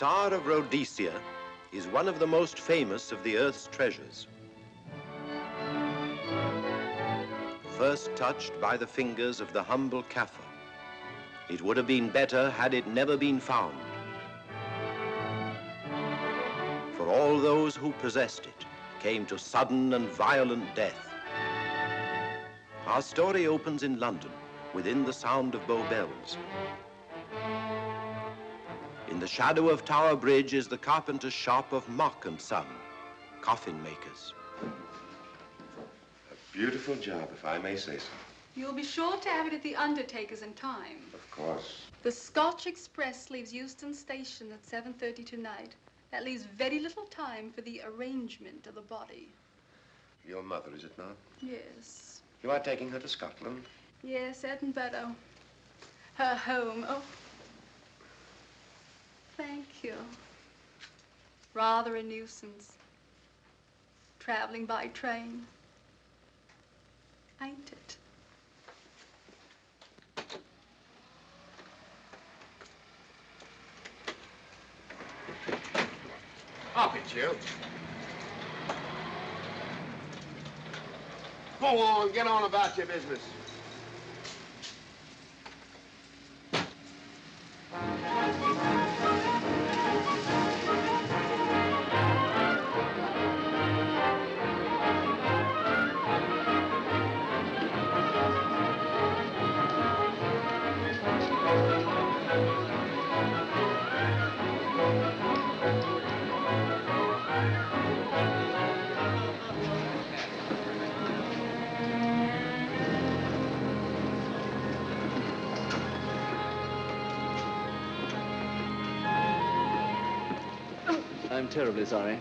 Star of Rhodesia is one of the most famous of the Earth's treasures. First touched by the fingers of the humble Kaffir, it would have been better had it never been found. For all those who possessed it came to sudden and violent death. Our story opens in London, within the sound of Bow Bells. In the shadow of Tower Bridge is the carpenter's shop of Mock and Son, coffin makers. A beautiful job, if I may say so. You'll be sure to have it at the undertaker's in time. Of course. The Scotch Express leaves Euston Station at 7:30 tonight. That leaves very little time for the arrangement of the body. Your mother, is it not? Yes. You are taking her to Scotland? Yes, Edinburgh. Her home. Oh. Thank you. Rather a nuisance. Traveling by train. Ain't it? Up it, you. Go on, get on about your business. I'm terribly sorry.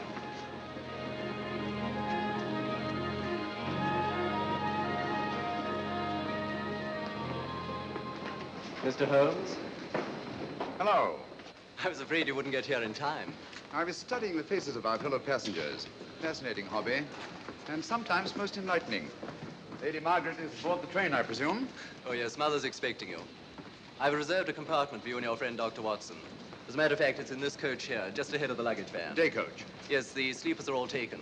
Mr. Holmes? Hello. I was afraid you wouldn't get here in time. I was studying the faces of our fellow passengers. Fascinating hobby, and sometimes most enlightening. Lady Margaret is aboard the train, I presume? Oh, yes, Mother's expecting you. I've reserved a compartment for you and your friend, Dr. Watson. As a matter of fact, it's in this coach here, just ahead of the luggage van. Day coach? Yes, the sleepers are all taken.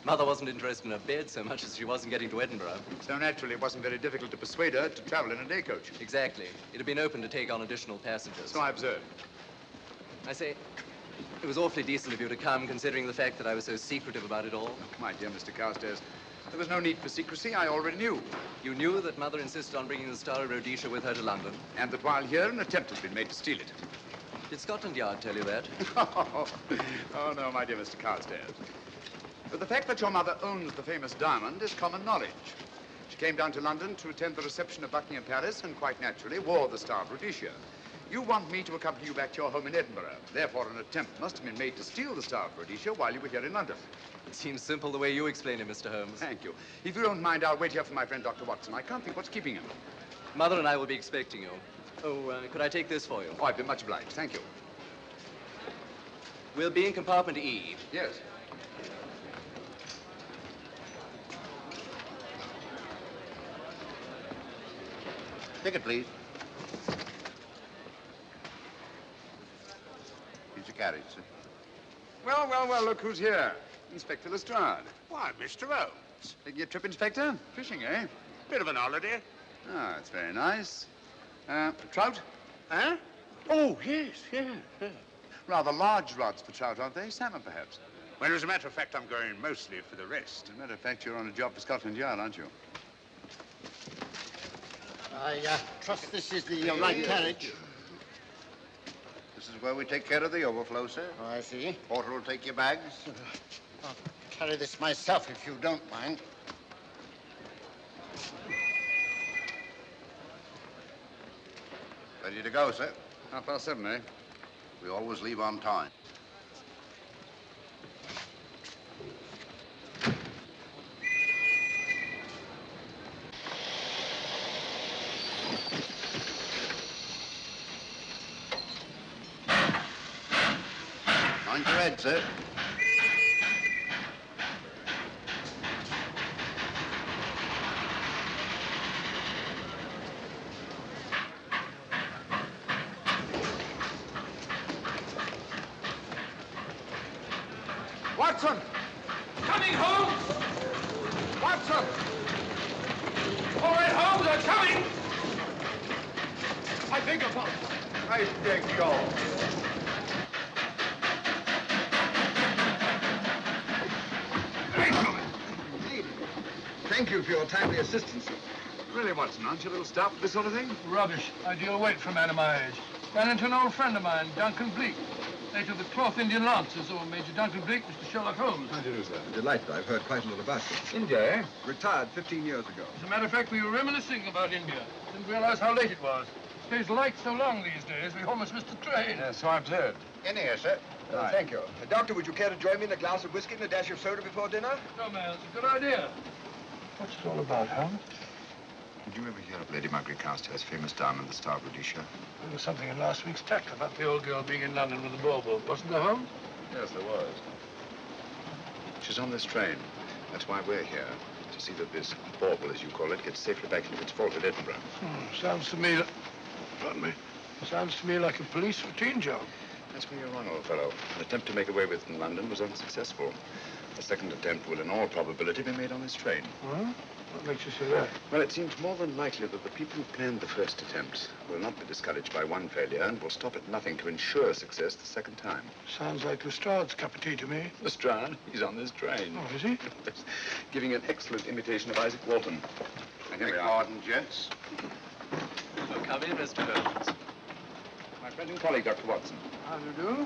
Mother wasn't interested in a bed so much as she was in getting to Edinburgh. So naturally, it wasn't very difficult to persuade her to travel in a day coach. Exactly. It had been open to take on additional passengers. So I observed. I say, it was awfully decent of you to come, considering the fact that I was so secretive about it all. My dear Mr. Carstairs, there was no need for secrecy. I already knew. You knew that Mother insisted on bringing the Star of Rhodesia with her to London? And that while here, an attempt has been made to steal it. Did Scotland Yard tell you that? Oh, no, my dear Mr. Carstairs. But the fact that your mother owns the famous diamond is common knowledge. She came down to London to attend the reception of Buckingham Palace and quite naturally wore the Star of Rhodesia. You want me to accompany you back to your home in Edinburgh. Therefore, an attempt must have been made to steal the Star of Rhodesia while you were here in London. It seems simple the way you explain it, Mr. Holmes. Thank you. If you don't mind, I'll wait here for my friend, Dr. Watson. I can't think what's keeping him. Mother and I will be expecting you. Oh, could I take this for you? Oh, I'd be much obliged. Thank you. We'll be in compartment E. Yes. Ticket, please. Here's your carriage, sir. Well, well, well, look who's here. Inspector Lestrade. Why, Mr. Holmes. Taking a trip, Inspector? Fishing, eh? Bit of an holiday. Ah, that's very nice. Trout? Huh? Oh, yes, yeah. Rather large rods for trout, aren't they? Salmon, perhaps? Well, as a matter of fact, I'm going mostly for the rest. As a matter of fact, you're on a job for Scotland Yard, aren't you? I trust this is the right carriage. This is where we take care of the overflow, sir. Oh, I see. Porter will take your bags. I'll carry this myself if you don't mind. Ready to go, sir? 7:30, eh? We always leave on time. Mind your head, sir. Watson! Coming, Holmes! Watson! All right, Holmes, I'm coming! I beg your pardon. I beg your... Thank you for your timely assistance. Really, Watson, aren't you a little stout with this sort of thing? Rubbish. Ideal weight for a man of my age. Ran into an old friend of mine, Duncan Bleak. Late of the 12th Indian Lancers, or Major Duncan Bleak, Mr. Sherlock Holmes. How do you do, sir? Delighted. I've heard quite a lot about you. India, eh? Retired 15 years ago. As a matter of fact, we were reminiscing about India. Didn't realize how late it was. Stays light so long these days, we almost missed the train. Yeah, so I've heard. In here, sir. Right. Thank you. Doctor, would you care to join me in a glass of whiskey and a dash of soda before dinner? No, man, it's a good idea. What's it all about, Holmes? Did you ever hear of Lady Margaret Carstairs' famous diamond, the Star of Rhodesia? There was something in last week's tack about the old girl being in London with the bauble, wasn't there, Holmes? Yes, there was. She's on this train. That's why we're here. To see that this bauble, as you call it, gets safely back into its vault at Edinburgh. Sounds to me like... Pardon me. Sounds to me like a police routine job. That's where you're wrong, old fellow. An attempt to make away with it in London was unsuccessful. The second attempt will, in all probability, be made on this train. Huh? What makes you say that? Well, it seems more than likely that the people who planned the first attempt will not be discouraged by one failure and will stop at nothing to ensure success the second time. Sounds like Lestrade's cup of tea to me. Lestrade? He's on this train. Oh, is he? Giving an excellent imitation of Isaac Walton. And here we are. Pardon, gents. Oh, come in, Mr. Holmes. My friend and colleague, Dr. Watson. How do you do?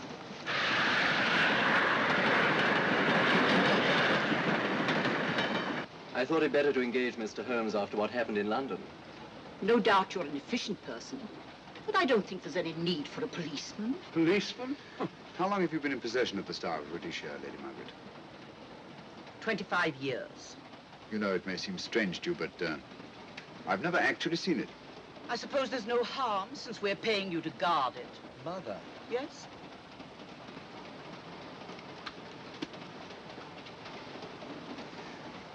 I thought it better to engage Mr. Holmes after what happened in London. No doubt you're an efficient person, but I don't think there's any need for a policeman. Policeman? How long have you been in possession of the Star of Rhodesia, Lady Margaret? 25 years. You know, it may seem strange to you, but I've never actually seen it. I suppose there's no harm since we're paying you to guard it. Mother. Yes?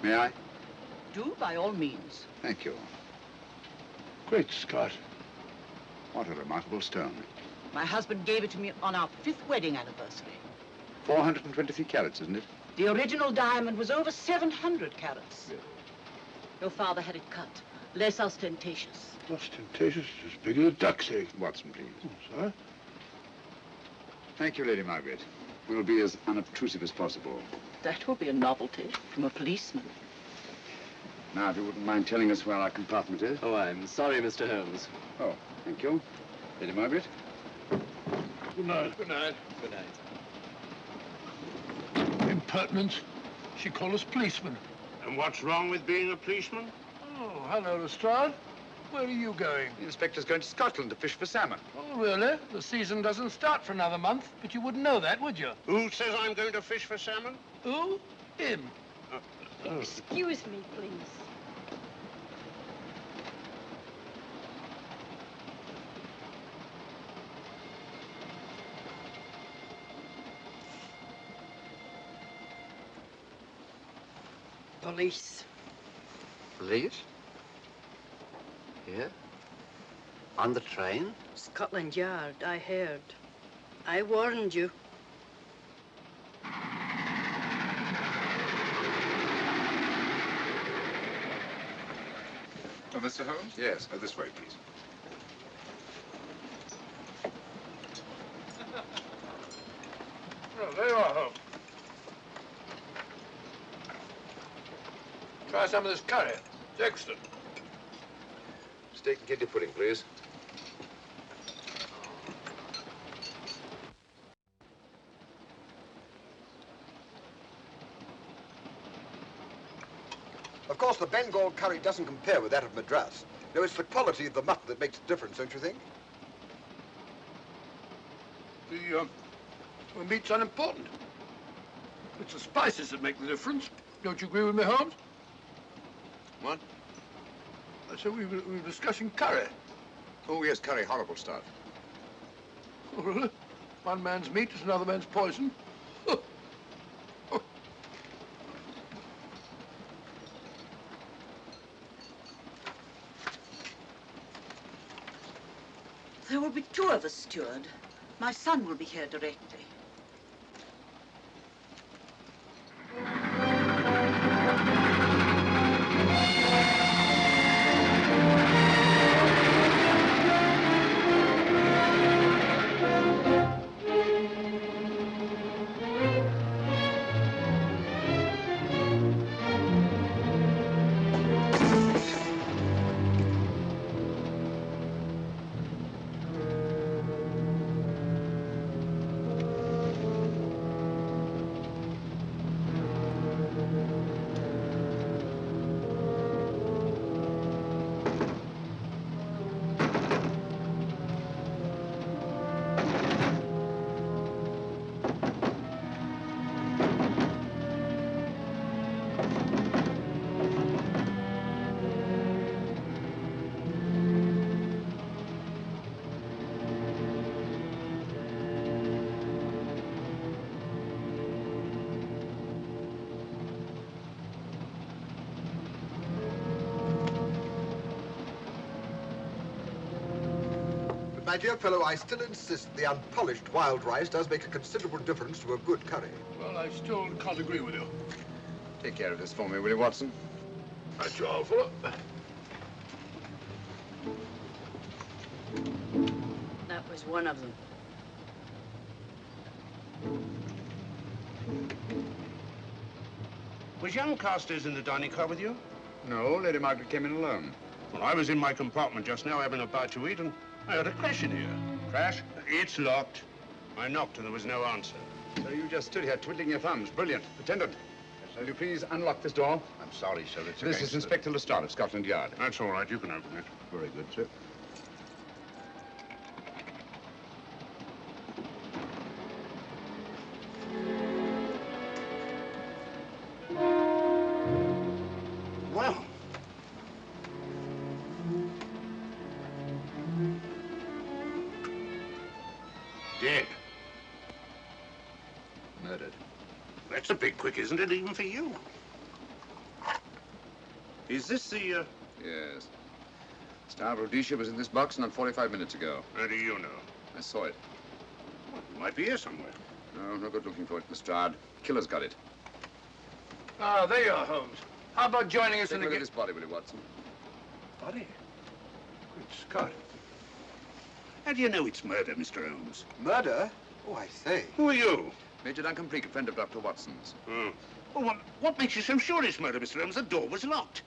May I? Do, by all means. Thank you. Great Scott. What a remarkable stone. My husband gave it to me on our 5th wedding anniversary. 423 carats, isn't it? The original diamond was over 700 carats. Yes. Your father had it cut, less ostentatious. Ostentatious, as big as a duck's egg. Watson, please. Oh, sir? Thank you, Lady Margaret. We'll be as unobtrusive as possible. That will be a novelty from a policeman. Now, if you wouldn't mind telling us where our compartment is. Oh, I'm sorry, Mr. Holmes. Oh, thank you. Lady Margaret? Good night. Good night. Good night. Impertinence. She called us policemen. And what's wrong with being a policeman? Oh, hello, Lestrade. Where are you going? The inspector's going to Scotland to fish for salmon. Oh, really? The season doesn't start for another month, but you wouldn't know that, would you? Who says I'm going to fish for salmon? Who? Him. Excuse me, please. Police. Police? Here? On the train? Scotland Yard, I heard. I warned you. Oh, Mr. Holmes? Yes, this way, please. Oh, there you are, Holmes. Try some of this curry. It's excellent. Steak and kidney pudding, please. Of course, the Bengal curry doesn't compare with that of Madras. No, it's the quality of the mutton that makes the difference, don't you think? The meat's unimportant. It's the spices that make the difference. Don't you agree with me, Holmes? What? I said we were discussing curry. Oh, yes, curry, horrible stuff. Oh, really? One man's meat is another man's poison. There will be 2 of us, steward. My son will be here directly. my dear fellow, I still insist the unpolished wild rice does make a considerable difference to a good curry. Well, I still can't agree with you. Take care of this for me, will you, Watson? That's all, fella. That was one of them. Was young Carstairs in the dining car with you? No, Lady Margaret came in alone. Well, I was in my compartment just now having a bite to eat, and I heard a crash in here. Crash? It's locked. I knocked and there was no answer. So you just stood here twiddling your thumbs. Brilliant. Attendant, will you please unlock this door? I'm sorry, sir. It's This is Inspector Lestrade of Scotland Yard. That's all right. You can open it. Very good, sir. Well. Dead. Murdered. That's a bit quick, isn't it, even for you? Is this the, Yes. Star of Rhodesia was in this box not 45 minutes ago. How do you know? I saw it. Well, it might be here somewhere. No good looking for it, Lestrade. Killer's got it. Ah, there you are, Holmes. How about joining us Take in a the... look at this body, will you, Watson? Body? Good Scott. How do you know it's murder, Mr. Holmes? Murder? Oh, I say. Who are you? Major Duncan Bleak, a friend of Dr. Watson's. Oh. Well, what makes you so sure it's murder, Mr. Holmes? The door was locked.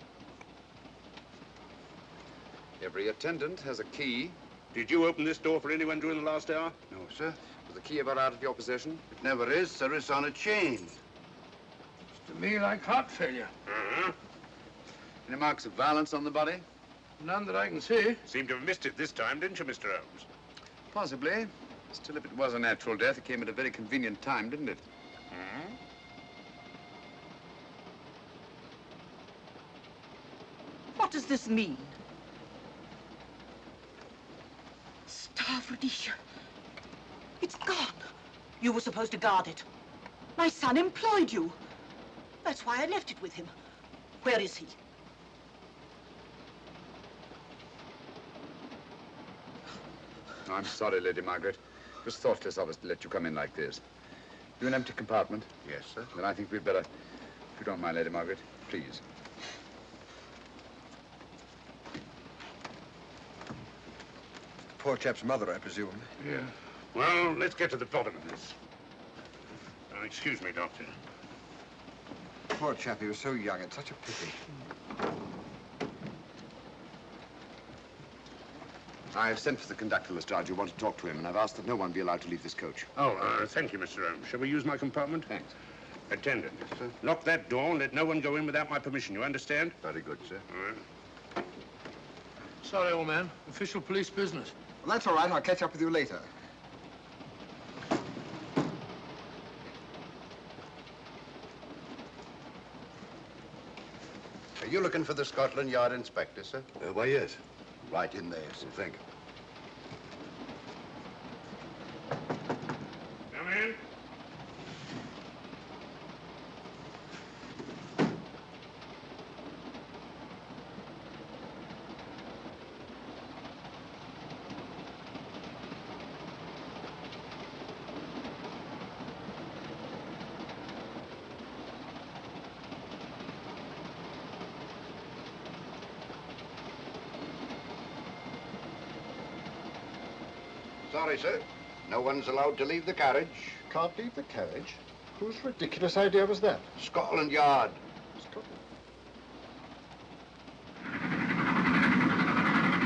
Every attendant has a key. Did you open this door for anyone during the last hour? No, sir. Was the key ever out of your possession? It never is, sir. It's on a chain. Looks to me like heart failure. Uh-huh. Any marks of violence on the body? None that I can see. Seemed to have missed it this time, didn't you, Mr. Holmes? Possibly. Still, if it was a natural death, it came at a very convenient time, didn't it? Hmm? What does this mean? Star of Rhodesia. It's gone. You were supposed to guard it. My son employed you. That's why I left it with him. Where is he? I'm sorry, Lady Margaret. It was thoughtless of us to let you come in like this. You an empty compartment? Yes, sir. Then I think we'd better, if you don't mind, Lady Margaret, please. The poor chap's mother, I presume. Yeah. Well, let's get to the bottom of this. Excuse me, Doctor. Poor chap, he was so young. It's such a pity. I've sent for the conductor, Lestrade. You want to talk to him, and I've asked that no one be allowed to leave this coach. Oh, thank you, Mr. Holmes. Shall we use my compartment? Thanks. Attendant. Yes, sir. Lock that door and let no one go in without my permission. You understand? Very good, sir. All right. Sorry, old man. Official police business. Well, that's all right. I'll catch up with you later. Are you looking for the Scotland Yard inspector, sir? Why, yes. Right in there, sir. Thank you. Come in. Sorry, sir. No one's allowed to leave the carriage. Can't leave the carriage? Whose ridiculous idea was that? Scotland Yard.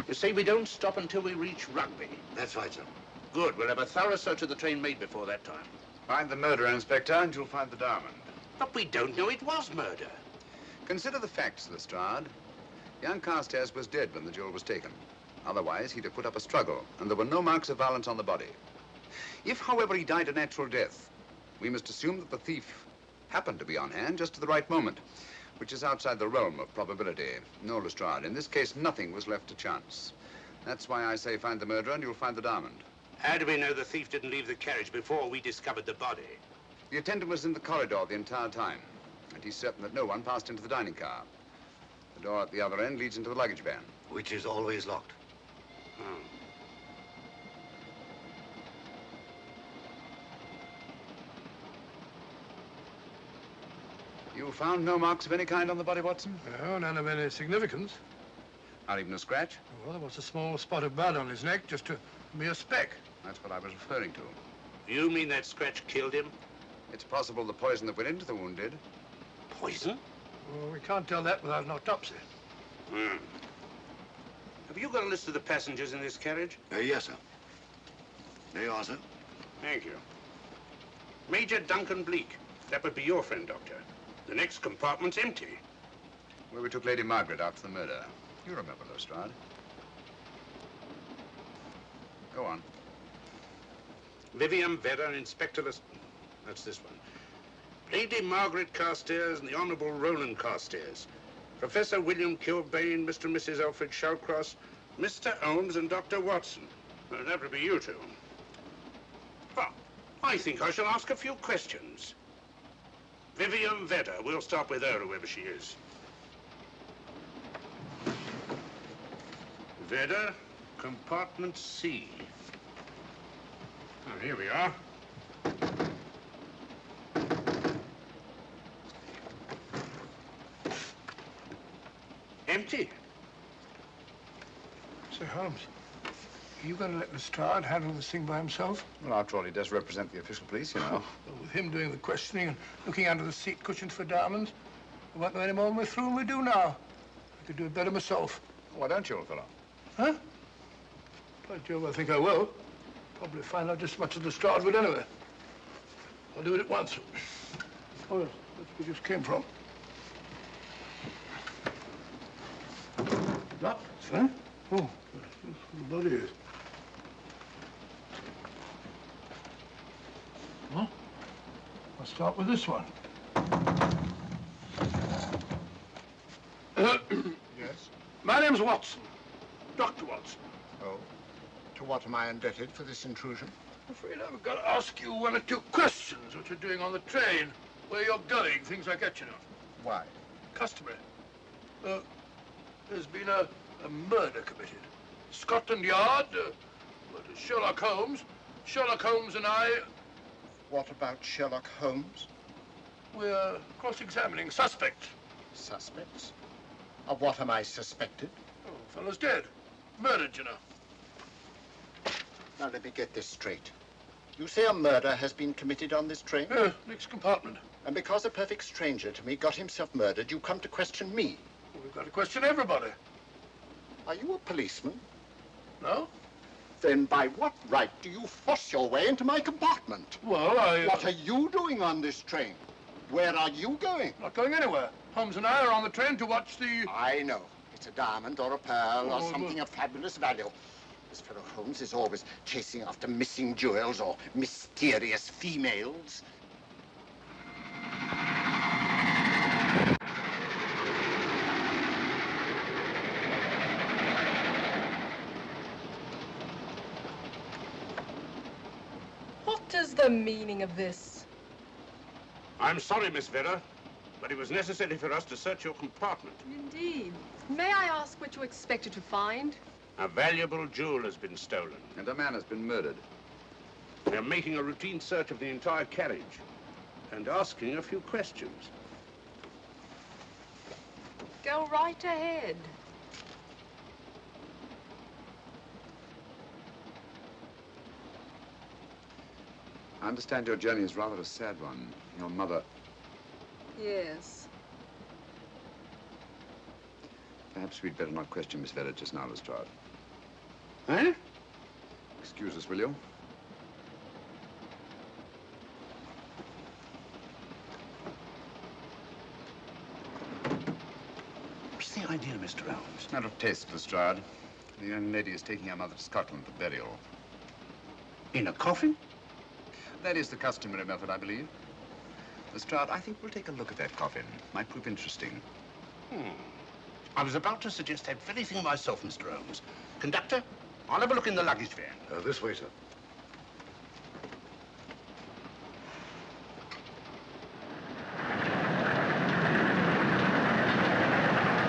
You see, we don't stop until we reach Rugby. That's right, sir. Good. We'll have a thorough search of the train made before that time. Find the murderer, Inspector, and you'll find the diamond. But we don't know it was murder. Consider the facts, Lestrade. Young Carstairs was dead when the jewel was taken. Otherwise, he'd have put up a struggle, and there were no marks of violence on the body. If, however, he died a natural death, we must assume that the thief happened to be on hand just at the right moment, which is outside the realm of probability. No, Lestrade, in this case, nothing was left to chance. That's why I say find the murderer and you'll find the diamond. How do we know the thief didn't leave the carriage before we discovered the body? The attendant was in the corridor the entire time, and he's certain that no one passed into the dining car. The door at the other end leads into the luggage van. Which is always locked. Oh. You found no marks of any kind on the body, Watson? No, none of any significance. Not even a scratch? Well, there was a small spot of blood on his neck, just a mere speck. That's what I was referring to. You mean that scratch killed him? It's possible the poison that went into the wound did. Poison? Well, we can't tell that without an autopsy. Hmm. Have you got a list of the passengers in this carriage? Yes, sir. There you are, sir. Thank you. Major Duncan Bleak. That would be your friend, Doctor. The next compartment's empty. Where we took Lady Margaret after the murder. You remember, Lestrade. Go on. Vivian Vedder, Inspector That's this one. Lady Margaret Carstairs and the Honourable Roland Carstairs. Professor William Kilbane, Mr. and Mrs. Alfred Shallcross, Mr. Holmes and Dr. Watson. Well, that would be you two. Well, I think I shall ask a few questions. Vivian Vedder, we'll start with her, whoever she is. Vedder, compartment C. Oh, here we are. Empty. Sir Holmes, are you going to let Lestrade handle this thing by himself? Well, after all, he does represent the official police, you know. Well, with him doing the questioning and looking under the seat cushions for diamonds, we won't know any more when we're through than we do now. I could do it better myself. Why don't you, old fellow? Huh? By Jove, I think I will. Probably find out just as much as Lestrade would anyway. I'll do it at once. Oh, yes, that's where we just came from. That, sir? Oh, the body is. Well, I'll start with this one. Yes? My name's Watson. Dr. Watson. Oh. To what am I indebted for this intrusion? I'm afraid I've got to ask you one or two questions. What you're doing on the train, where you're going, things like that, you know. Why? Customary. There's been a murder committed. Scotland Yard, Sherlock Holmes. Sherlock Holmes and I... What about Sherlock Holmes? We're cross-examining suspects. Suspects? Of what am I suspected? Oh, fellow's dead. Murdered, you know. Now, let me get this straight. You say a murder has been committed on this train? Next compartment. And because a perfect stranger to me got himself murdered, you come to question me? Well, we've got to question everybody. Are you a policeman? No? Then by what right do you force your way into my compartment? Well, What are you doing on this train? Where are you going? Not going anywhere. Holmes and I are on the train to watch the... I know. It's a diamond or a pearl or something of fabulous value. This fellow Holmes is always chasing after missing jewels or mysterious females. What is the meaning of this? I'm sorry, Miss Vedder, but it was necessary for us to search your compartment. Indeed. May I ask what you expected to find? A valuable jewel has been stolen. And a man has been murdered. We're making a routine search of the entire carriage and asking a few questions. Go right ahead. I understand your journey is rather a sad one. Your mother... Yes. Perhaps we'd better not question Miss Vedder just now, Lestrade. Huh? Excuse us, will you? What's the idea, Mr. Holmes? It's not of taste, Lestrade. The young lady is taking her mother to Scotland for burial. In a coffin? That is the customary method, I believe. Lestrade, I think we'll take a look at that coffin. Might prove interesting. I was about to suggest that very thing myself, Mr. Holmes. Conductor, I'll have a look in the luggage van. This way, sir.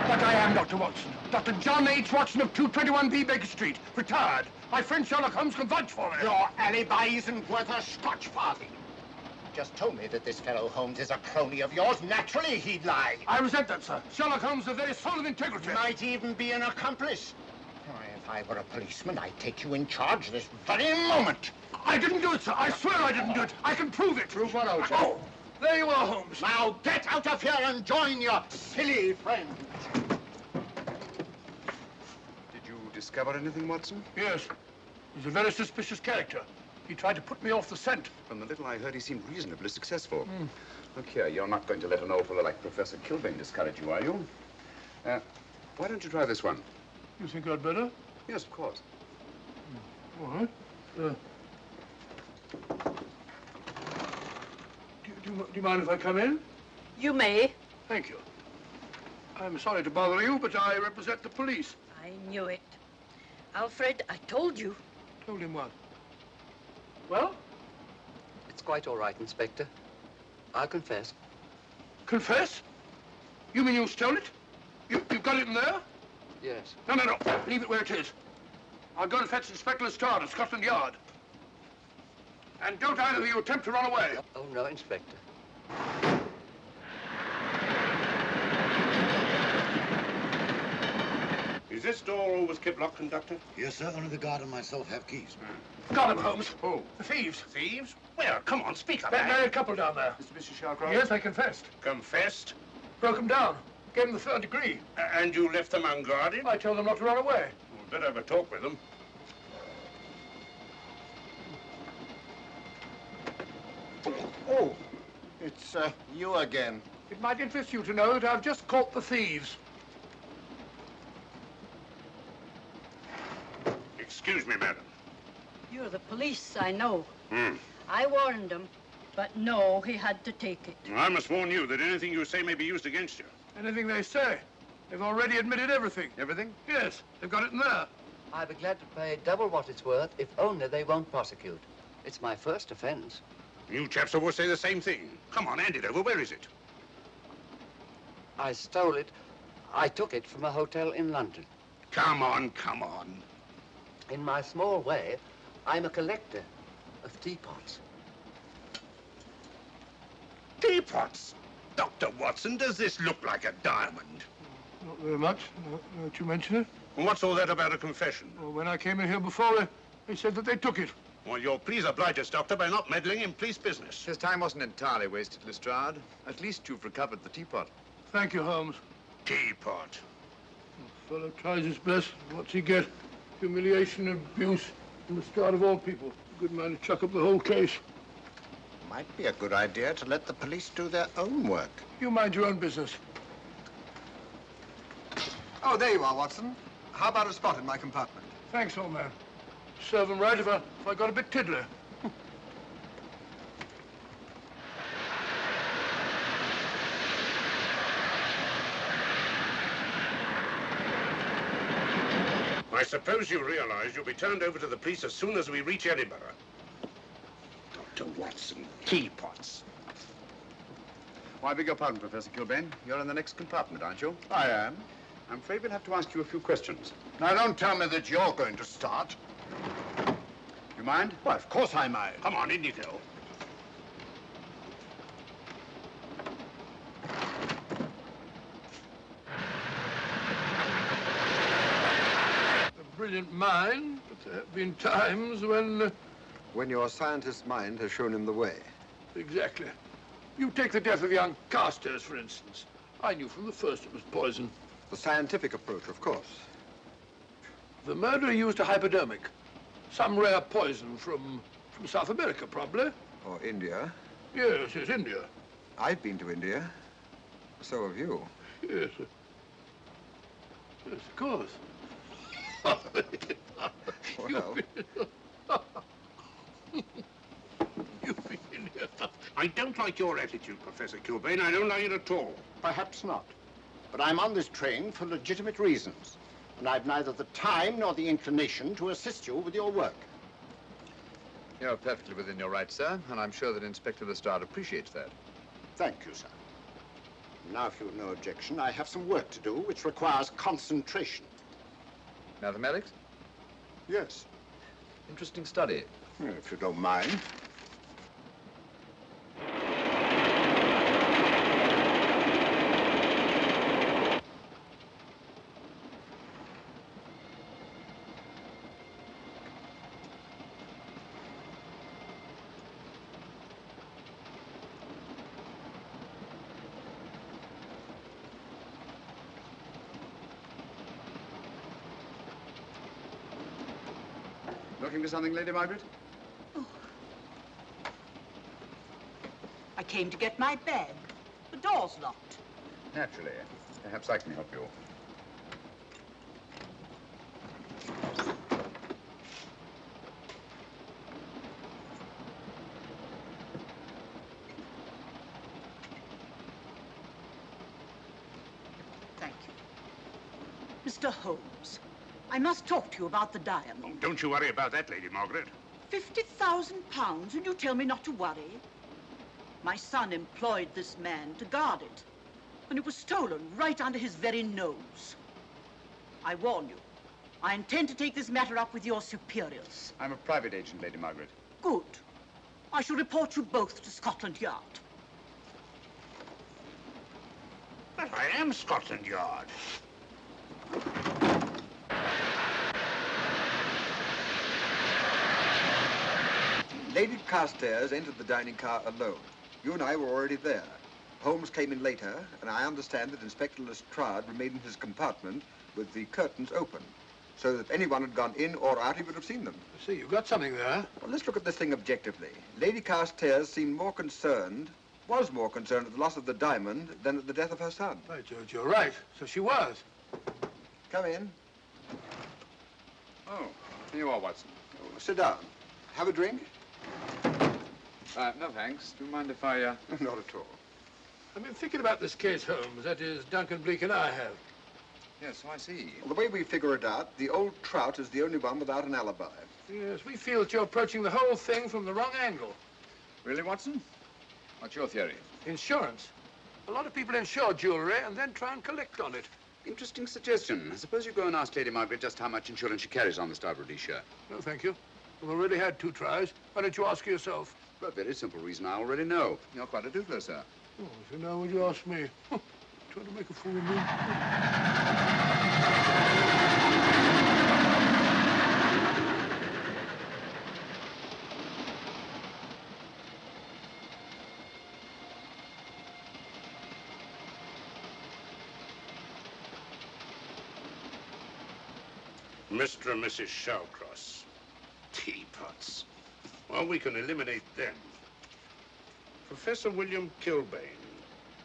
But I am Dr. Watson. Dr. John H. Watson of 221B Baker Street, retired. My friend Sherlock Holmes can vouch for me. Your alibi isn't worth a Scotch farthing. just told me that this fellow Holmes is a crony of yours. Naturally, he'd lie. I resent that, sir. Sherlock Holmes is the very soul of integrity. Might even be an accomplice. Why, if I were a policeman, I'd take you in charge this very moment. I didn't do it, sir. I swear I didn't do it. I can prove it. Prove what, old chap? Oh, there you are, Holmes. Now get out of here and join your silly friend. Did you discover anything, Watson? Yes. He's a very suspicious character. He tried to put me off the scent. From the little I heard, he seemed reasonably successful. Look here, you're not going to let an old fellow like Professor Kilbane discourage you, are you? Why don't you try this one? You think I'd better? Yes, of course. All right. Do you mind if I come in? You may. Thank you. I'm sorry to bother you, but I represent the police. I knew it. Alfred, I told you. Told him what? Well? It's quite all right, Inspector. I'll confess. Confess? You mean you stole it? You've got it in there? Yes. No. Leave it where it is. I'll go and fetch Inspector Lestrade at Scotland Yard. And don't either of you attempt to run away. Oh, no, Inspector. Is this door always kept locked, Conductor? Yes, sir. Only the guard and myself have keys. Got him, Holmes. Who? The thieves. Thieves? Where? Come on, speak up. That married couple down there. Mr. Sherlock? Yes, I confessed. Confessed? Broke them down. Gave them the 3rd degree. And you left them unguarded? I told them not to run away. We'd better have a talk with them. Oh, it's you again. It might interest you to know that I've just caught the thieves. Excuse me, madam. You're the police, I know. I warned him, but no, he had to take it. I must warn you that anything you say may be used against you. Anything they say. They've already admitted everything. Everything? Yes, they've got it in there. I'd be glad to pay double what it's worth if only they won't prosecute. It's my first offense. You chaps always say the same thing. Come on, hand it over. Where is it? I stole it. I took it from a hotel in London. Come on, come on. In my small way, I'm a collector of teapots. Teapots? Dr. Watson, does this look like a diamond? Not very much, now that you mention it. And what's all that about a confession? Well, when I came in here before, they said that they took it. Well, you'll please oblige us, Doctor, by not meddling in police business. His time wasn't entirely wasted, Lestrade. At least you've recovered the teapot. Thank you, Holmes. Teapot. The fellow tries his best. What's he get? Humiliation and abuse from the start of all people. A good man to chuck up the whole case. Might be a good idea to let the police do their own work. You mind your own business. Oh, there you are, Watson. How about a spot in my compartment? Thanks, old man. Serve him right if I got a bit tiddler. I suppose you realize you'll be turned over to the police as soon as we reach Edinburgh. Dr. Watson, teapots. Oh, I beg your pardon, Professor Kilbane. You're in the next compartment, aren't you? I am. I'm afraid we'll have to ask you a few questions. Now, don't tell me that you're going to start. You mind? Why, of course I mind. Come on, in you go. A brilliant mind, but there have been times when... When your scientist's mind has shown him the way. Exactly. You take the death of young Carstairs, for instance. I knew from the first it was poison. The scientific approach, of course. The murderer used a hypodermic. Some rare poison from South America, probably. Or India. Yes, India. I've been to India. So have you. Yes. Yes, of course. Well, You've been in here. I don't like your attitude, Professor Kilbane. I don't like it at all. Perhaps not. But I'm on this train for legitimate reasons. And I've neither the time nor the inclination to assist you with your work. You're perfectly within your rights, sir, and I'm sure that Inspector Lestrade appreciates that. Thank you, sir. Now, if you've no objection, I have some work to do which requires concentration. Mathematics? Yes. Interesting study. If you don't mind. Looking for something, Lady Margaret? I came to get my bag. The door's locked. Naturally. Perhaps I can help you. Thank you. Mr. Holmes, I must talk to you about the diamond. Oh, don't you worry about that, Lady Margaret. £50,000, and you tell me not to worry? My son employed this man to guard it, and it was stolen right under his very nose. I warn you, I intend to take this matter up with your superiors. I'm a private agent, Lady Margaret. Good. I shall report you both to Scotland Yard. But I am Scotland Yard. Lady Carstairs entered the dining car alone. You and I were already there. Holmes came in later, and I understand that Inspector Lestrade remained in his compartment with the curtains open, so that if anyone had gone in or out, he would have seen them. I see, you've got something there. Well, let's look at this thing objectively. Lady Carstairs seemed more concerned, was more concerned at the loss of the diamond than at the death of her son. By George, you're right. So she was. Come in. Oh, here you are, Watson. Oh, sit down. Have a drink? No, thanks. Do you mind if I, Not at all. I've been thinking about this case, Holmes. That is, Duncan Bleak and I have. Yes, so I see. Well, the way we figure it out, the old trout is the only one without an alibi. Yes, we feel that you're approaching the whole thing from the wrong angle. Really, Watson? What's your theory? Insurance. A lot of people insure jewelry and then try and collect on it. Interesting suggestion. I suppose you go and ask Lady Margaret just how much insurance she carries on the Star of Rhodesia. No, thank you. We've already had 2 tries. Why don't you ask her yourself? For a very simple reason I already know. You're quite a doodler, sir. Oh, if you know, would you ask me? Trying to make a fool of me. Mr. and Mrs. Shawcross. Teapots. Well, we can eliminate them. Professor William Kilbane.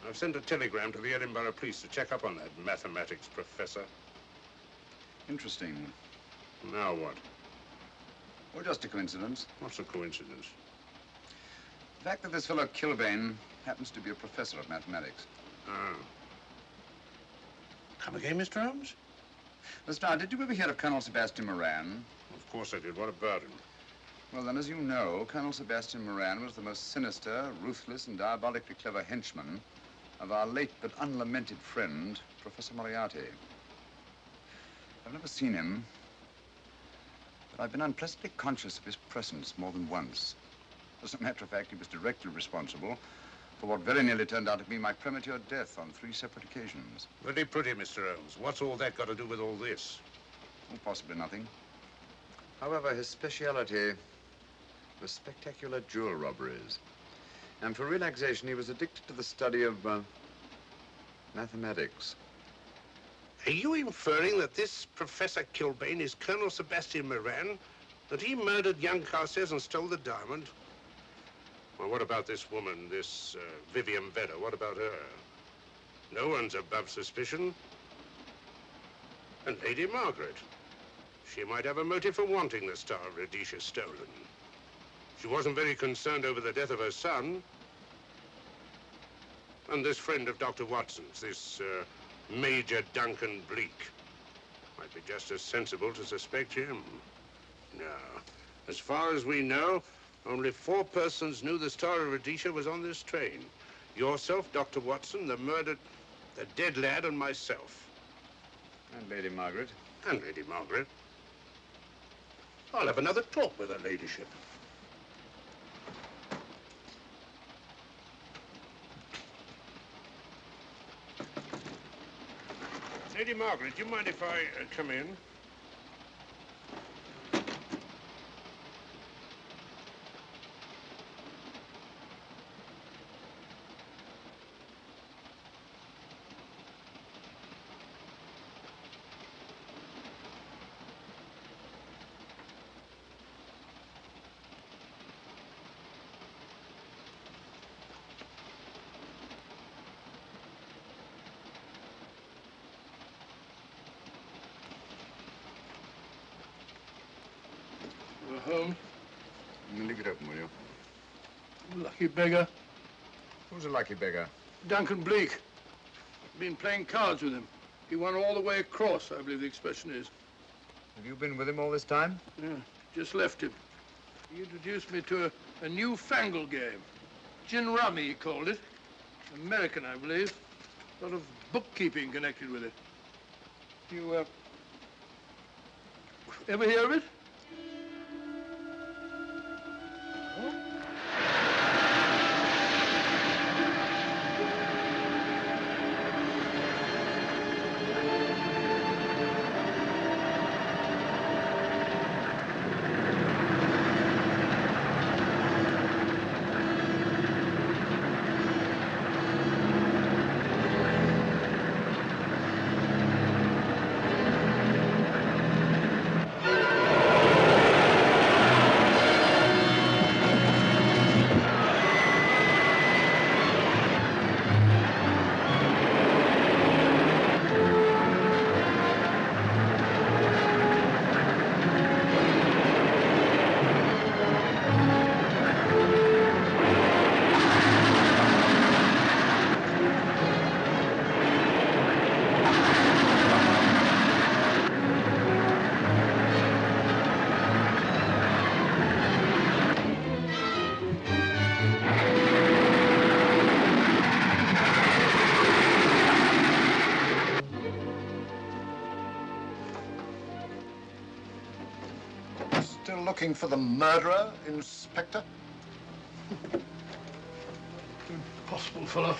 I've sent a telegram to the Edinburgh police to check up on that mathematics professor. Interesting. Now what? Well, just a coincidence. What's a coincidence? The fact that this fellow Kilbane happens to be a professor of mathematics. Ah. Come again, Mr. Holmes? Lestrade, did you ever hear of Colonel Sebastian Moran? Of course I did. What about him? Well, then, as you know, Colonel Sebastian Moran was the most sinister, ruthless, and diabolically clever henchman of our late but unlamented friend, Professor Moriarty. I've never seen him, but I've been unpleasantly conscious of his presence more than once. As a matter of fact, he was directly responsible for what very nearly turned out to be my premature death on 3 separate occasions. Very pretty, Mr. Holmes. What's all that got to do with all this? Oh, possibly nothing. However, his speciality was spectacular jewel robberies. And for relaxation, he was addicted to the study of mathematics. Are you inferring that this Professor Kilbane is Colonel Sebastian Moran? That he murdered young Carstairs and stole the diamond? Well, what about this woman, this Vivian Vedder? What about her? No one's above suspicion. And Lady Margaret. She might have a motive for wanting the Star of Rhodesia stolen. She wasn't very concerned over the death of her son. And this friend of Dr. Watson's, this Major Duncan Bleak, might be just as sensible to suspect him. No. As far as we know, only 4 persons knew the Star of Rhodesia was on this train. Yourself, Dr. Watson, the dead lad, and myself. And Lady Margaret. And Lady Margaret. I'll have another talk with her ladyship. Lady Margaret, do you mind if I come in? Holmes. Leave it open, will you? Lucky beggar. Who's a lucky beggar? Duncan Bleak. Been playing cards with him. He won all the way across, I believe the expression is. Have you been with him all this time? Yeah, just left him. He introduced me to a newfangled game. Gin rummy, he called it. American, I believe. A lot of bookkeeping connected with it. You, ever hear of it? Still looking for the murderer, Inspector? Impossible, fellow.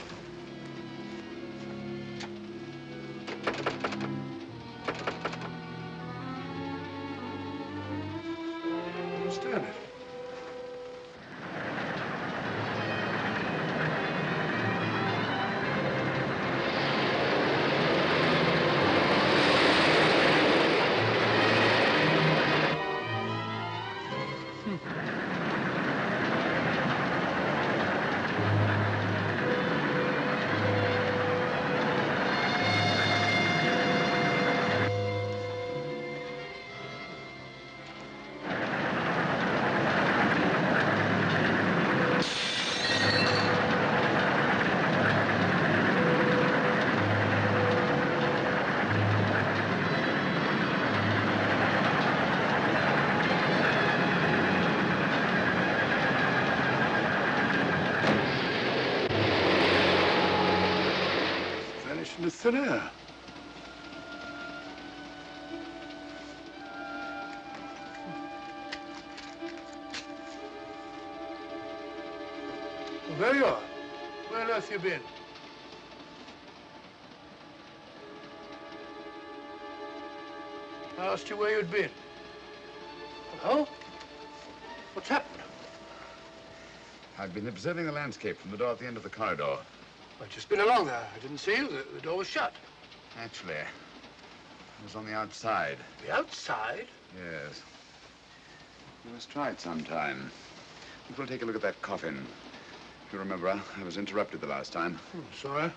Understand it. In the thin air. Well, there you are. Where on earth you been? I asked you where you'd been. Hello? What's happened? I've been observing the landscape from the door at the end of the corridor. I've just been along there. I didn't see you. The door was shut. Actually, I was on the outside. The outside? Yes. We must try it sometime. We'll take a look at that coffin. If you remember, I was interrupted the last time. Sorry.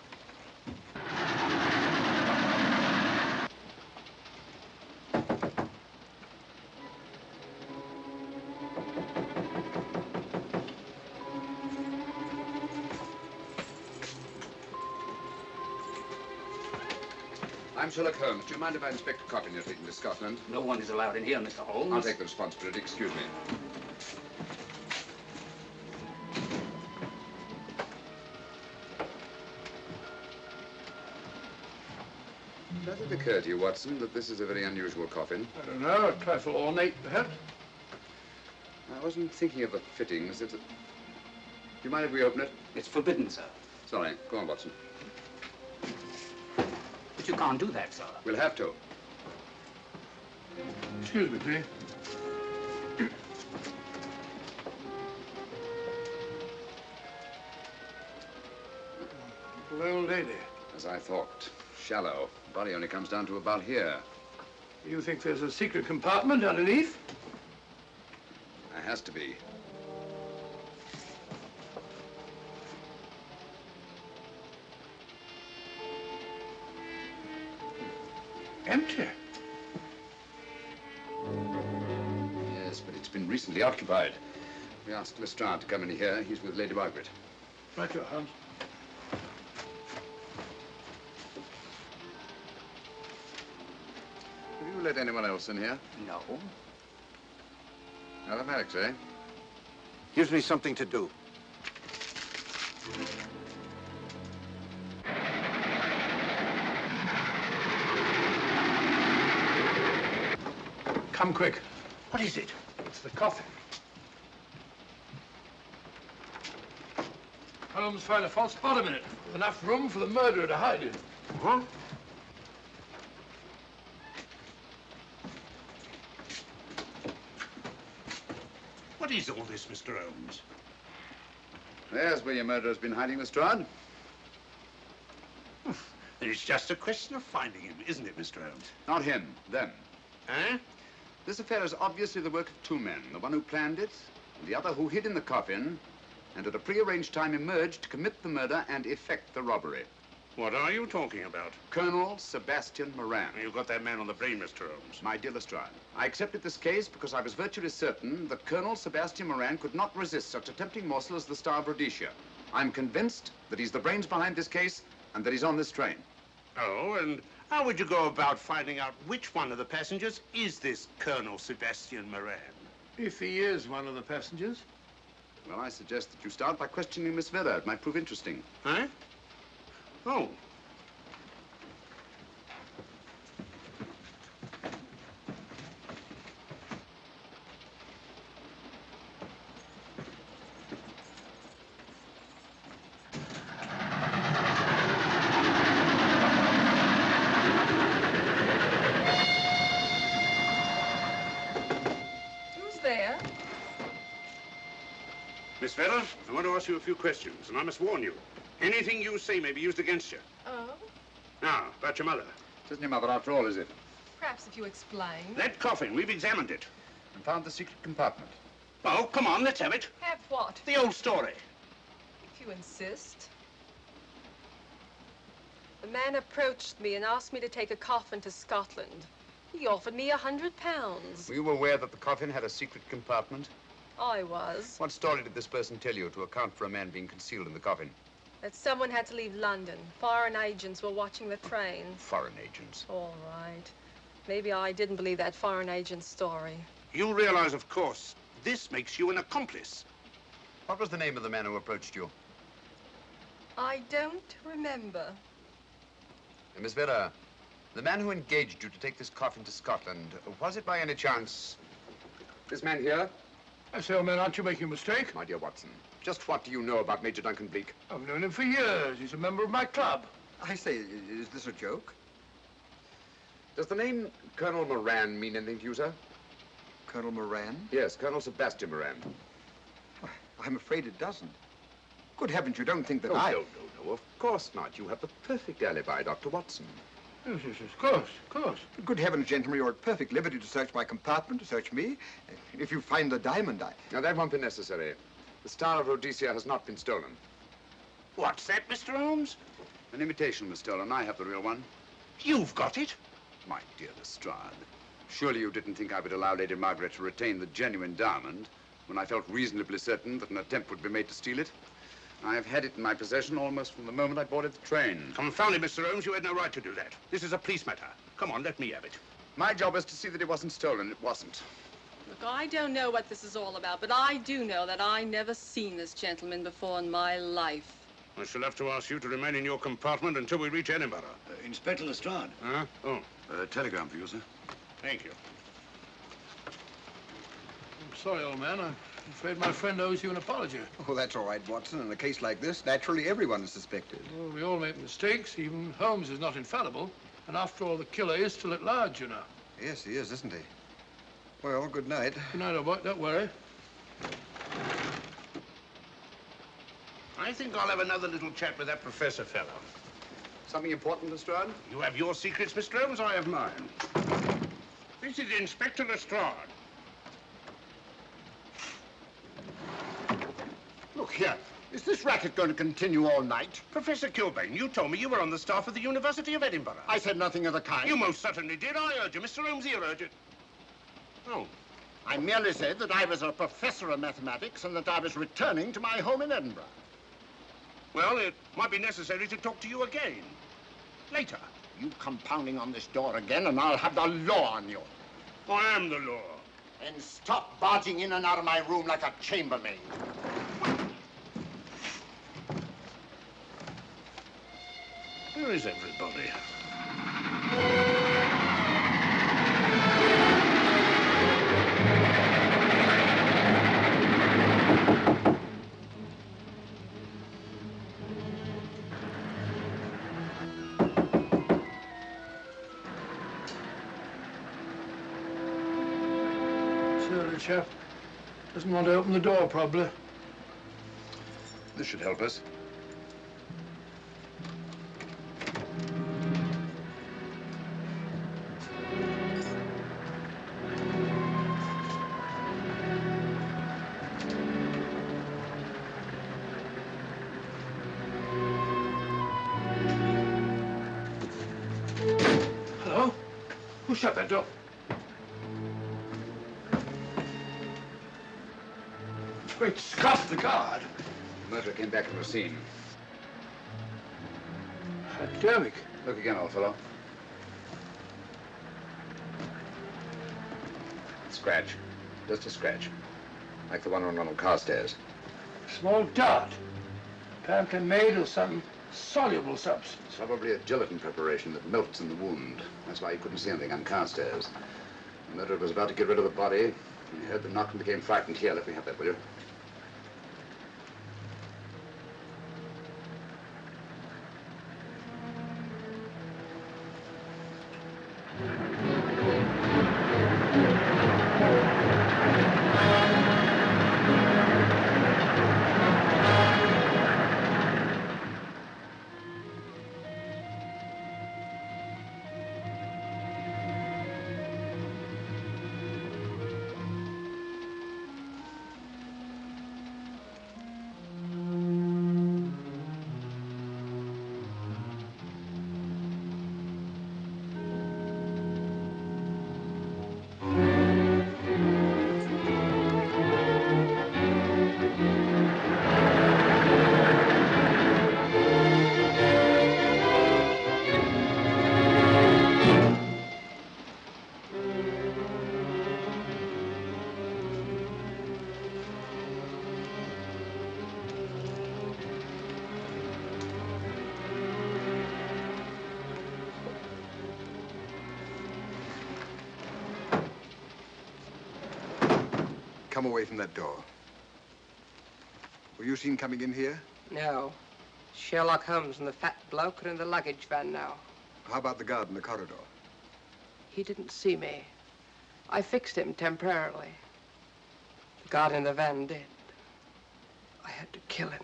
I'm Sherlock Holmes. Do you mind if I inspect a coffin you're taking to Scotland? No one is allowed in here, Mr. Holmes. I'll take the responsibility. Excuse me. Does it occur to you, Watson, that this is a very unusual coffin? I don't know. A trifle ornate, perhaps. I wasn't thinking of the fittings. Do you mind if we open it? It's forbidden, sir. Sorry. Go on, Watson. But you can't do that, sir. We'll have to. Excuse me, please. Little old lady. As I thought. Shallow. Body only comes down to about here. You think there's a secret compartment underneath? There has to be. Empty. Yes, but it's been recently occupied. We asked Lestrade to come in here. He's with Lady Margaret. Right, your Holmes. Have you let anyone else in here? No. Mathematics, eh? Gives me something to do. Come quick. What is it? It's the coffin. Holmes found a false bottom in it, with enough room for the murderer to hide in. Huh? What is all this, Mr. Holmes? There's where your murderer's been hiding, Lestrade. It's just a question of finding him, isn't it, Mr. Holmes? Not him, them. Eh? This affair is obviously the work of two men, the one who planned it, and the other who hid in the coffin, and at a prearranged time emerged to commit the murder and effect the robbery. What are you talking about? Colonel Sebastian Moran. You've got that man on the brain, Mr. Holmes. My dear Lestrade, I accepted this case because I was virtually certain that Colonel Sebastian Moran could not resist such a tempting morsel as the Star of Rhodesia. I'm convinced that he's the brains behind this case and that he's on this train. Oh, and how would you go about finding out which one of the passengers is this Colonel Sebastian Moran? If he is one of the passengers. Well, I suggest that you start by questioning Miss Vera. It might prove interesting. Huh? Oh. Who's there? Miss Vera, I want to ask you a few questions, and I must warn you. Anything you say may be used against you. Oh? Now, about your mother. It isn't your mother after all, is it? Perhaps if you explain. That coffin, we've examined it. And found the secret compartment. Oh, come on, let's have it. Have what? The old story. If you insist. The man approached me and asked me to take a coffin to Scotland. He offered me £100. Were you aware that the coffin had a secret compartment? I was. What story did this person tell you to account for a man being concealed in the coffin? That someone had to leave London. Foreign agents were watching the train. Foreign agents. All right. Maybe I didn't believe that foreign agent story. You realize, of course, this makes you an accomplice. What was the name of the man who approached you? I don't remember. Miss Vera, the man who engaged you to take this coffin to Scotland, was it by any chance this man here? I say, old man, aren't you making a mistake? My dear Watson, just what do you know about Major Duncan Bleak? I've known him for years. He's a member of my club. I say, is this a joke? Does the name Colonel Moran mean anything to you, sir? Colonel Moran? Yes, Colonel Sebastian Moran. I'm afraid it doesn't. Good heavens, you don't think that No, of course not. You have the perfect alibi, Dr. Watson. Yes, of course, of course. Good heavens, gentlemen, you're at perfect liberty to search my compartment, to search me. If you find the diamond, Now, that won't be necessary. The Star of Rhodesia has not been stolen. What's that, Mr. Holmes? An imitation was stolen. I have the real one. You've got it? My dear Lestrade, surely you didn't think I would allow Lady Margaret to retain the genuine diamond when I felt reasonably certain that an attempt would be made to steal it? I have had it in my possession almost from the moment I boarded the train. Confound it, Mr. Holmes, you had no right to do that. This is a police matter. Come on, let me have it. My job is to see that it wasn't stolen. It wasn't. Look, I don't know what this is all about, but I do know that I never seen this gentleman before in my life. I shall have to ask you to remain in your compartment until we reach Edinburgh. Inspector Lestrade. Huh? Oh. Telegram for you, sir. Thank you. I'm sorry, old man. I'm afraid my friend owes you an apology. Oh, that's all right, Watson. In a case like this, naturally everyone is suspected. Well, we all make mistakes. Even Holmes is not infallible. And after all, the killer is still at large, you know. Yes, he is, isn't he? Well, good night. Good night, old boy. Don't worry. I think I'll have another little chat with that professor fellow. Something important, Lestrade? You have your secrets, Mr. Holmes, I have mine. This is Inspector Lestrade. Look here. Is this racket going to continue all night? Professor Kilbane, you told me you were on the staff of the University of Edinburgh. I said nothing of the kind. You most certainly did. I urge you. Mr. Holmes here urged it. Oh, I merely said that I was a professor of mathematics and that I was returning to my home in Edinburgh. Well, it might be necessary to talk to you again. Later. You come pounding on this door again and I'll have the law on you. I am the law. And stop barging in and out of my room like a chambermaid. Where is everybody? The chap doesn't want to open the door, probably. This should help us. Hello? Who shut that door? Great Scott, the guard. The murderer came back to the scene. Derrick. Look again, old fellow. Scratch. Just a scratch. Like the one on one of Carstairs. Small dot. Apparently made of some soluble substance. It's probably a gelatin preparation that melts in the wound. That's why you couldn't see anything on Carstairs. The murderer was about to get rid of the body. He heard the knock and became frightened. Here, let me have that, will you? Come away from that door. Were you seen coming in here? No. Sherlock Holmes and the fat bloke are in the luggage van now. How about the guard in the corridor? He didn't see me. I fixed him temporarily. The guard in the van did. I had to kill him.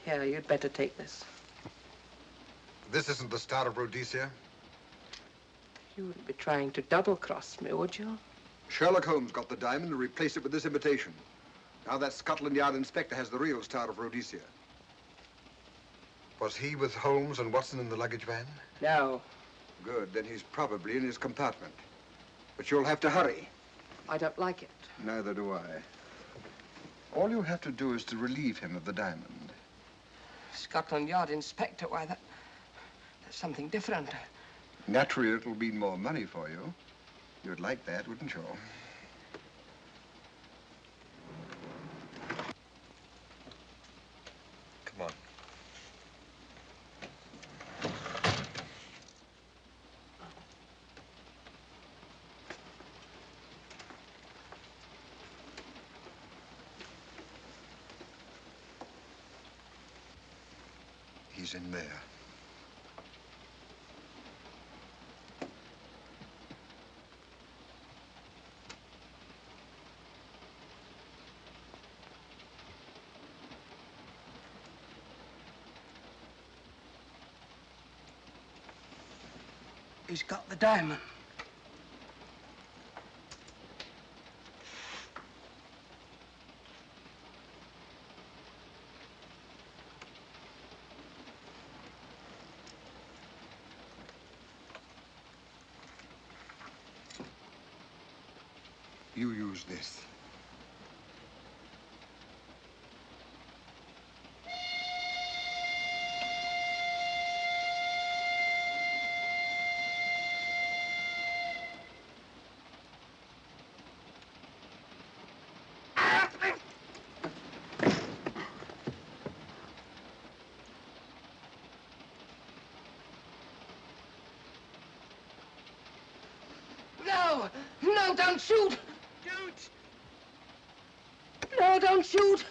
Here, you'd better take this. This isn't the Star of Rhodesia? You wouldn't be trying to double-cross me, would you? Sherlock Holmes got the diamond and replaced it with this imitation. Now that Scotland Yard inspector has the real Star of Rhodesia. Was he with Holmes and Watson in the luggage van? No. Good, then he's probably in his compartment. But you'll have to hurry. I don't like it. Neither do I. All you have to do is to relieve him of the diamond. Scotland Yard inspector, why, that's something different. Naturally, it'll mean more money for you. You'd like that, wouldn't you? Come on. He's in there. He's got the diamond. You use this. No! No, don't shoot! Don't! No, don't shoot!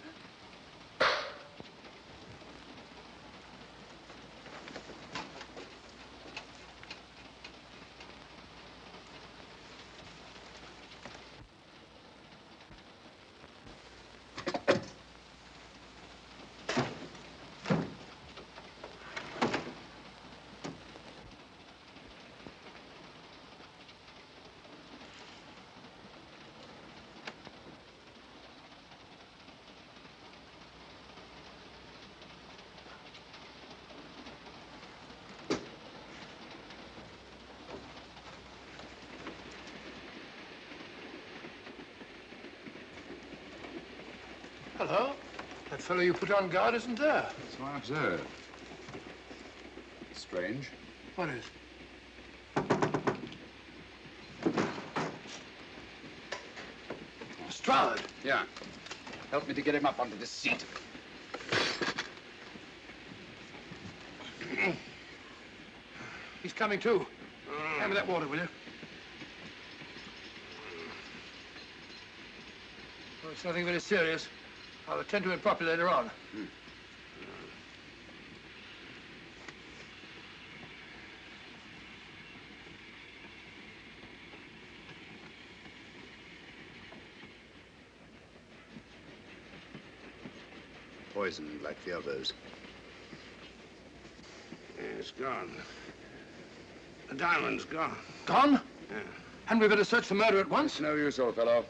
Hello? That fellow you put on guard isn't there. So I observe. Strange. What is? Lestrade. Yeah. Help me to get him up onto this seat. He's coming too. Hand me that water, will you? Well, it's nothing very serious. I'll attend to it properly later on. Poisoned like the others. Yeah, it's gone. The diamond's gone. Gone? Yeah. Hadn't we better search for murder at once? It's no use, old fellow.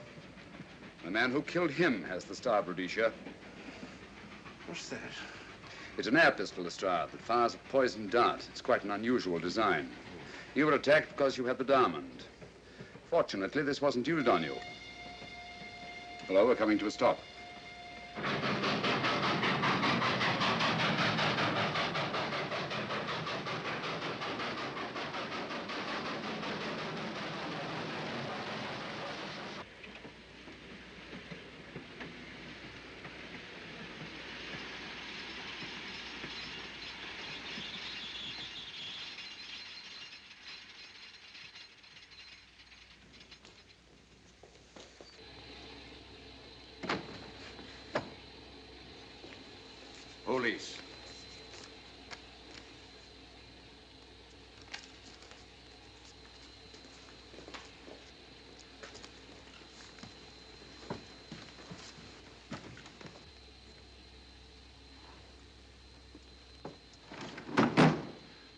The man who killed him has the Star of Rhodesia. What's that? It's an air pistol, Lestrade, that fires a poisoned dart. It's quite an unusual design. You were attacked because you had the diamond. Fortunately, this wasn't used on you. Hello, we're coming to a stop. Police.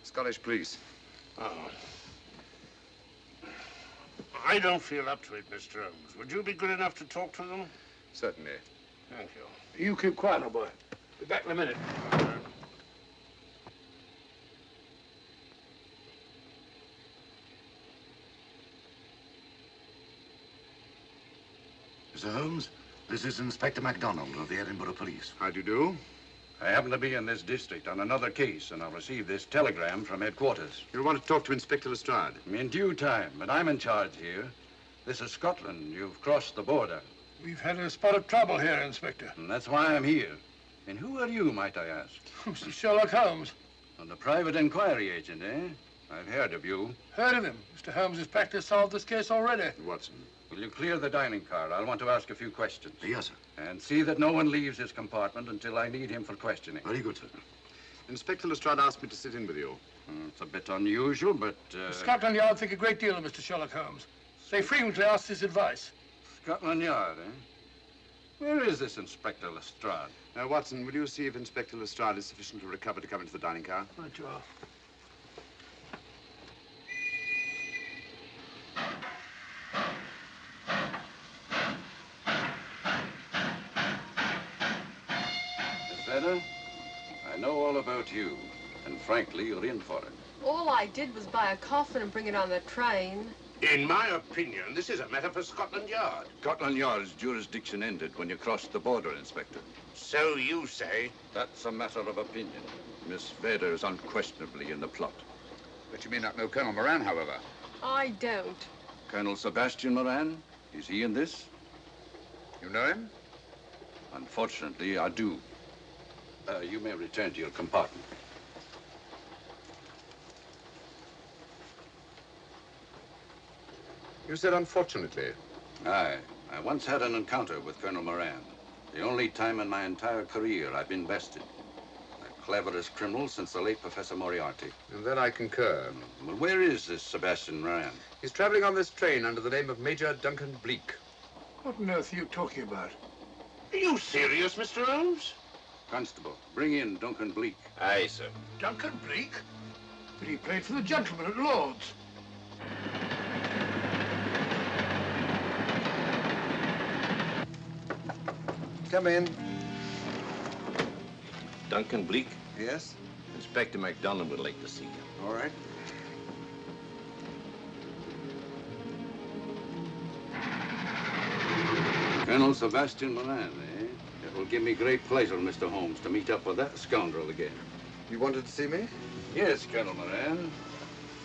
Scottish police. Oh. I don't feel up to it, Mr. Holmes. Would you be good enough to talk to them? Certainly. Thank you. You keep quiet, old boy. Be back in a minute. Mr. Holmes, this is Inspector MacDonald of the Edinburgh Police. How do you do? I happen to be in this district on another case, and I've received this telegram from headquarters. You'll want to talk to Inspector Lestrade. In due time, but I'm in charge here. This is Scotland. You've crossed the border. We've had a spot of trouble here, Inspector. And that's why I'm here. And who are you, might I ask? Mr. Sherlock Holmes. And the private inquiry agent, eh? I've heard of you. Heard of him. Mr. Holmes has practically solved this case already. Watson. Will you clear the dining car? I'll want to ask a few questions. Yes, sir. And see that no one leaves his compartment until I need him for questioning. Very good, sir. Inspector Lestrade asked me to sit in with you. It's a bit unusual, but... Scotland Yard think a great deal of Mr. Sherlock Holmes. They frequently ask his advice. Scotland Yard, eh? Where is this Inspector Lestrade? Watson, will you see if Inspector Lestrade is sufficiently recovered to come into the dining car? Right, you are. Miss Vedder, I know all about you, and frankly, you're in for it. All I did was buy a coffin and bring it on the train. In my opinion, this is a matter for Scotland Yard. Scotland Yard's jurisdiction ended when you crossed the border, Inspector. So you say? That's a matter of opinion. Miss Vader is unquestionably in the plot. But you may not know Colonel Moran, however. I don't. Colonel Sebastian Moran, is he in this? You know him? Unfortunately, I do. You may return to your compartment. You said unfortunately. Aye. I once had an encounter with Colonel Moran. The only time in my entire career I've been bested. The cleverest criminal since the late Professor Moriarty. And that I concur. Well, where is this Sebastian Moran? He's traveling on this train under the name of Major Duncan Bleak. What on earth are you talking about? Are you serious, Mr. Holmes? Constable, bring in Duncan Bleak. Aye, sir. Duncan Bleak? But he played for the gentleman at Lord's. Come in. Duncan Bleak? Yes? Inspector MacDonald would like to see you. All right. Colonel Sebastian Moran, eh? It will give me great pleasure, Mr. Holmes, to meet up with that scoundrel again. You wanted to see me? Yes, Colonel Moran.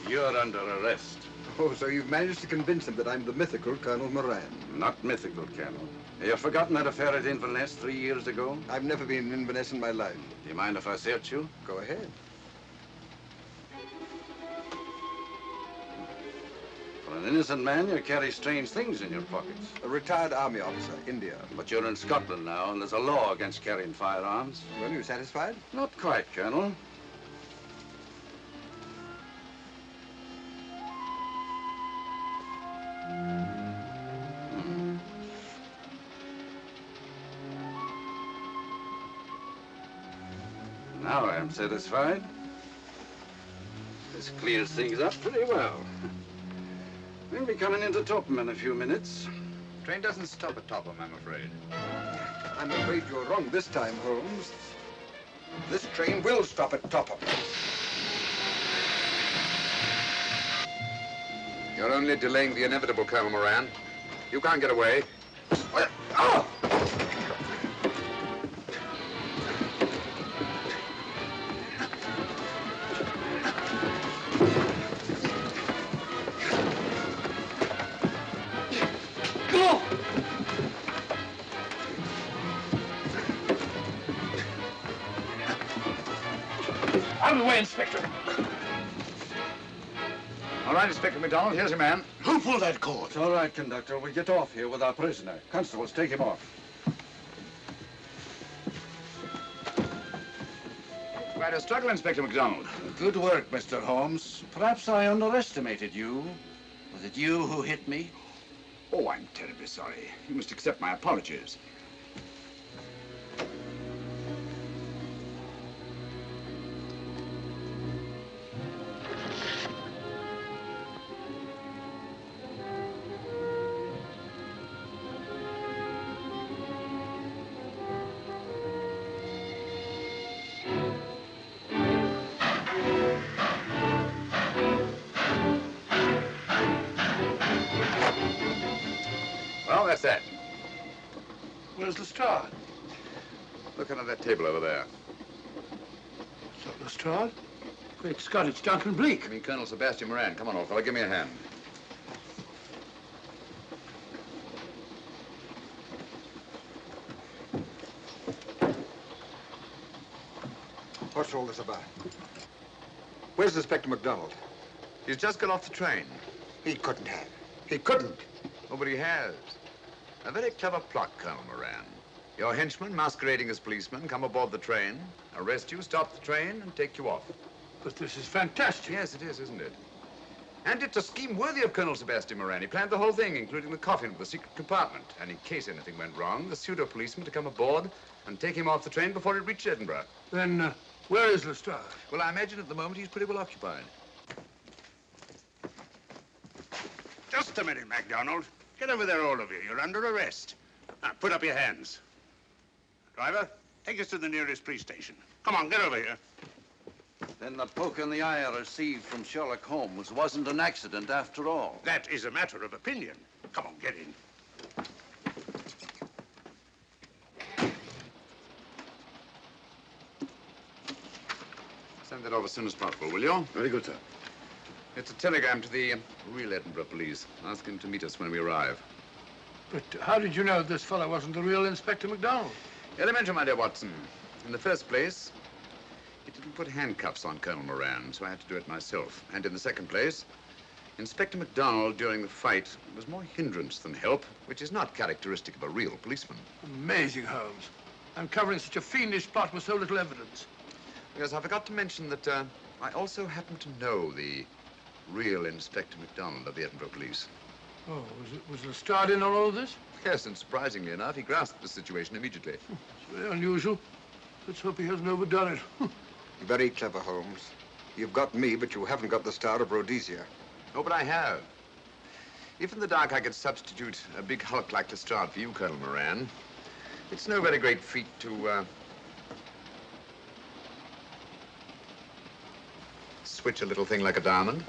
You're under arrest. Oh, so you've managed to convince him that I'm the mythical Colonel Moran. Not mythical, Colonel. Have you forgotten that affair at Inverness 3 years ago? I've never been in Inverness in my life. Do you mind if I search you? Go ahead. For an innocent man, you carry strange things in your pockets. A retired army officer, India. But you're in Scotland now, and there's a law against carrying firearms. Well, you satisfied? Not quite, Colonel. Now I am satisfied. This clears things up pretty well. We'll be coming into Topham in a few minutes. Train doesn't stop at Topham, I'm afraid. I'm afraid you're wrong this time, Holmes. This train will stop at Topham. You're only delaying the inevitable, Colonel Moran. You can't get away. Oh! Out of the way, Inspector. All right, Inspector MacDonald, here's your man. Who pulled that cord? It's all right, conductor. We'll get off here with our prisoner. Constables, take him off. Quite a struggle, Inspector MacDonald. Good work, Mr. Holmes. Perhaps I underestimated you. Was it you who hit me? Oh, I'm terribly sorry. You must accept my apologies. Well, that's that. Where's Lestrade? Look under that table over there. It's not Lestrade. Great Scott, it's Duncan Bleak. I mean, Colonel Sebastian Moran. Come on, old fella, give me a hand. What's all this about? Where's Inspector MacDonald? He's just got off the train. He couldn't have. He couldn't. Oh, but he has. A very clever plot, Colonel Moran. Your henchmen, masquerading as policemen, come aboard the train, arrest you, stop the train, and take you off. But this is fantastic. Yes, it is, isn't it? And it's a scheme worthy of Colonel Sebastian Moran. He planned the whole thing, including the coffin of the secret compartment. And in case anything went wrong, the pseudo-policeman to come aboard and take him off the train before it reached Edinburgh. Then, where is Lestrade? Well, I imagine at the moment he's pretty well occupied. Just a minute, MacDonald. Get over there, all of you. You're under arrest. Now, put up your hands. Driver, take us to the nearest police station. Come on, get over here. Then the poke in the eye I received from Sherlock Holmes wasn't an accident after all. That is a matter of opinion. Come on, get in. Send that off as soon as possible, will you? Very good, sir. It's a telegram to the real Edinburgh police. Ask him to meet us when we arrive. But how did you know this fellow wasn't the real Inspector MacDonald? Elementary, my dear Watson. In the first place, he didn't put handcuffs on Colonel Moran, so I had to do it myself. And in the second place, Inspector MacDonald, during the fight, was more hindrance than help, which is not characteristic of a real policeman. Amazing, Holmes. Uncovering such a fiendish plot with so little evidence. Yes, I forgot to mention that I also happen to know the real Inspector MacDonald of the Edinburgh police. Oh, was Lestrade in on all of this? Yes, and surprisingly enough, he grasped the situation immediately. It's very unusual. Let's hope he hasn't overdone it. Very clever, Holmes. You've got me, but you haven't got the Star of Rhodesia. Oh, but I have. If in the dark I could substitute a big hulk like Lestrade for you, Colonel Moran, it's no very great feat to, switch a little thing like a diamond.